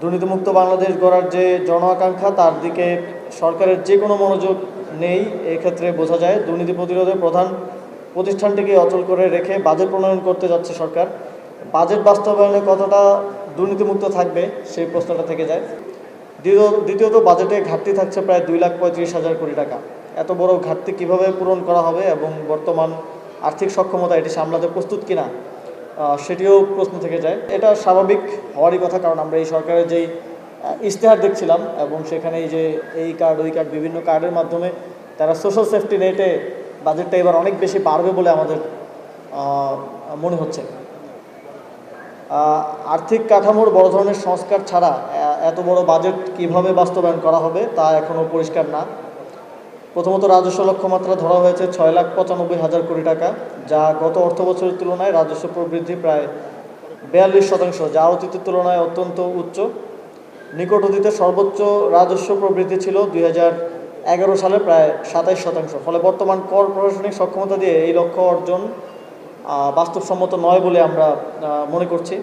দুর্নীতিমুক্ত বাংলাদেশ গড়ার যে জন আকাঙ্ক্ষা তার দিকে সরকারের যে কোনো মনোযোগ নেই। এক্ষেত্রে বোঝা যায় দুর্নীতি প্রতিরোধের প্রধান প্রতিষ্ঠানটিকে অচল করে রেখে বাজেট প্রণয়ন করতে যাচ্ছে সরকার। বাজেট বাস্তবায়নে কতটা দুর্নীতিমুক্ত থাকবে সেই প্রশ্নটা থেকে যায়। দ্বিতীয়ত বাজেটে ঘাটতি থাকছে প্রায় 2,35,000 কোটি টাকা। এত বড় ঘাটতি কিভাবে পূরণ করা হবে এবং বর্তমান আর্থিক সক্ষমতা এটি সামলাতে প্রস্তুত কিনা সেটিও প্রশ্ন থেকে যায়। এটা স্বাভাবিক হওয়ারই কথা, কারণ আমরা এই সরকারের যেই ইশতেহার দেখছিলাম এবং সেখানে যে এই কার্ড ওই কার্ড বিভিন্ন কার্ডের মাধ্যমে তারা সোশ্যাল সেফটি নেটে বাজেটটা এবার অনেক বেশি বাড়বে বলে আমাদের মনে হচ্ছে। আর্থিক কাঠামোর বড় ধরনের সংস্কার ছাড়া এত বড় বাজেট কিভাবে বাস্তবায়ন করা হবে তা এখনও পরিষ্কার না। প্রথমত রাজস্ব লক্ষ্যমাত্রা ধরা হয়েছে 6,95,000 কোটি টাকা, যা গত অর্থ বছরের তুলনায় রাজস্ব প্রবৃদ্ধি প্রায় 42%, যা অতীতের তুলনায় অত্যন্ত উচ্চ। নিকট অতীতে সর্বোচ্চ রাজস্ব প্রবৃদ্ধি ছিল 2011 সালে প্রায় 27%। ফলে বর্তমান কর প্রশাসনিক সক্ষমতা দিয়ে এই লক্ষ্য অর্জন বাস্তবসম্মত নয় বলে আমরা মনে করছি।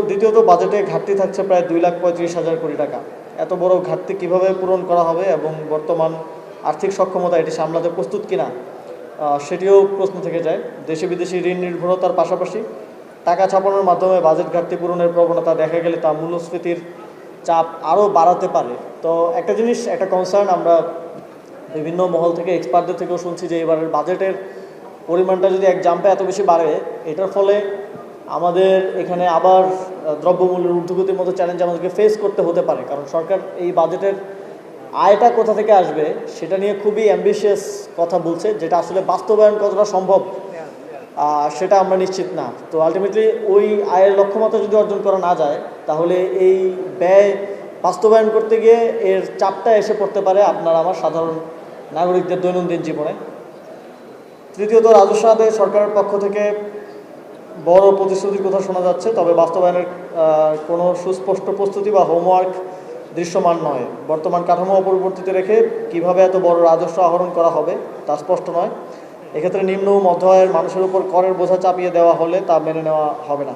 দ্বিতীয়ত বাজেটে ঘাটতি থাকছে প্রায় 2,35,000 কোটি টাকা। এত বড় ঘাটতি কিভাবে পূরণ করা হবে এবং বর্তমান আর্থিক সক্ষমতা এটি সামলাতে প্রস্তুত কিনা সেটিও প্রশ্ন থেকে যায়। দেশে বিদেশি ঋণ নির্ভরতার পাশাপাশি টাকা ছাপানোর মাধ্যমে বাজেট ঘাটতি পূরণের প্রবণতা দেখা গেলে তা মূল্যস্ফীতির চাপ আরও বাড়াতে পারে। তো একটা জিনিস, একটা কনসার্ন আমরা বিভিন্ন মহল থেকে এক্সপার্টদের থেকেও শুনছি যে এবারের বাজেটের পরিমাণটা যদি এক জাম্পে এত বেশি বাড়ে, এটার ফলে আমাদের এখানে আবার দ্রব্যমূল্যের ঊর্ধ্বগতির মতো চ্যালেঞ্জ আমাদেরকে ফেস করতে হতে পারে। কারণ সরকার এই বাজেটের আয়টা কোথা থেকে আসবে সেটা নিয়ে খুবই অ্যাম্বিশিয়াস কথা বলছে, যেটা আসলে বাস্তবায়ন কতটা সম্ভব সেটা আমরা নিশ্চিত না। তো আলটিমেটলি ওই আয়ের লক্ষ্যমাত্রা যদি অর্জন করা না যায়, তাহলে এই ব্যয় বাস্তবায়ন করতে গিয়ে এর চাপটা এসে পড়তে পারে আপনার আমার সাধারণ নাগরিকদের দৈনন্দিন জীবনে। তৃতীয়ত রাজস্ব আদায়ে সরকারের পক্ষ থেকে বড় প্রতিশ্রুতির কথা শোনা যাচ্ছে, তবে বাস্তবায়নের কোনো সুস্পষ্ট প্রস্তুতি বা হোমওয়ার্ক দৃশ্যমান নয়। বর্তমান কাঠামো অপরিবর্তিত রেখে কিভাবে এত বড় রাজস্ব আহরণ করা হবে তা স্পষ্ট নয়। এক্ষেত্রে নিম্ন ও মধ্য আয়ের মানুষের উপর করের বোঝা চাপিয়ে দেওয়া হলে তা মেনে নেওয়া হবে না।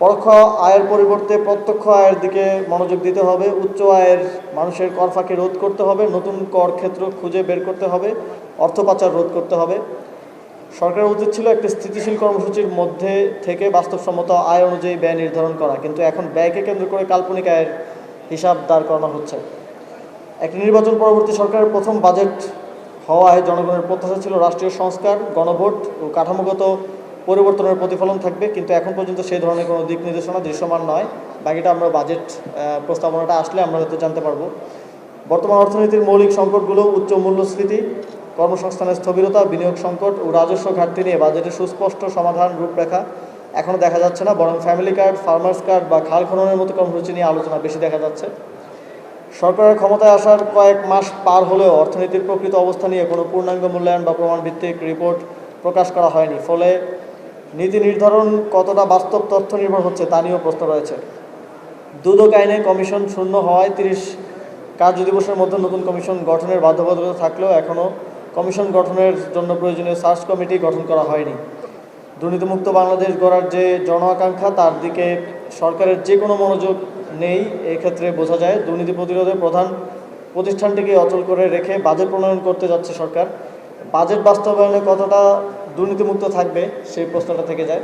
পরোক্ষ আয়ের পরিবর্তে প্রত্যক্ষ আয়ের দিকে মনোযোগ দিতে হবে। উচ্চ আয়ের মানুষের কর ফাঁকি রোধ করতে হবে, নতুন কর ক্ষেত্র খুঁজে বের করতে হবে, অর্থ পাচার রোধ করতে হবে। সরকারের উচিত ছিল একটি স্থিতিশীল কর্মসূচির মধ্যে থেকে বাস্তবসম্মত আয় অনুযায়ী ব্যয় নির্ধারণ করা, কিন্তু এখন ব্যয়কে কেন্দ্র করে কাল্পনিক আয়ের হিসাব দাঁড় করানো হচ্ছে। একটি নির্বাচন পরবর্তী সরকারের প্রথম বাজেট হওয়ায় জনগণের প্রত্যাশা ছিল রাষ্ট্রীয় সংস্কার, গণভোট ও কাঠামোগত পরিবর্তনের প্রতিফলন থাকবে, কিন্তু এখন পর্যন্ত সেই ধরনের কোনো দিক নির্দেশনা দৃশ্যমান নয়। বাকিটা আমরা বাজেট প্রস্তাবনাটা আসলে আমরা হয়তো জানতে পারবো। বর্তমান অর্থনীতির মৌলিক সংকটগুলো উচ্চ মূল্যস্ফীতি, কর্মসংস্থানের স্থবিরতা, বিনিয়োগ সংকট ও রাজস্ব ঘাটতি নিয়ে বাজেটের সুস্পষ্ট সমাধান রূপরেখা এখনও দেখা যাচ্ছে না, বরং ফ্যামিলি কার্ড, ফার্মার্স কার্ড বা খাল খননের মতো কর্মসূচি নিয়ে আলোচনা বেশি দেখা যাচ্ছে। সরকারের ক্ষমতায় আসার কয়েক মাস পার হলেও অর্থনীতির প্রকৃত অবস্থা নিয়ে কোনো পূর্ণাঙ্গ মূল্যায়ন বা প্রমাণভিত্তিক রিপোর্ট প্রকাশ করা হয়নি। ফলে নীতি নির্ধারণ কতটা বাস্তব তথ্য নির্ভর হচ্ছে তা নিয়েও প্রশ্ন রয়েছে। দুদক আইনে কমিশন শূন্য হওয়ায় 30 কার্যদিবসের মধ্যে নতুন কমিশন গঠনের বাধ্যবাধকতা থাকলেও এখনও কমিশন গঠনের জন্য প্রয়োজনীয় সার্চ কমিটি গঠন করা হয়নি। দুর্নীতিমুক্ত বাংলাদেশ গড়ার যে জন আকাঙ্ক্ষা তার দিকে সরকারের যে কোনো মনোযোগ নেই। এক্ষেত্রে বোঝা যায় দুর্নীতি প্রতিরোধের প্রধান প্রতিষ্ঠানটিকে অচল করে রেখে বাজেট প্রণয়ন করতে যাচ্ছে সরকার। বাজেট বাস্তবায়নে কতটা দুর্নীতিমুক্ত থাকবে সেই প্রশ্নটা থেকে যায়।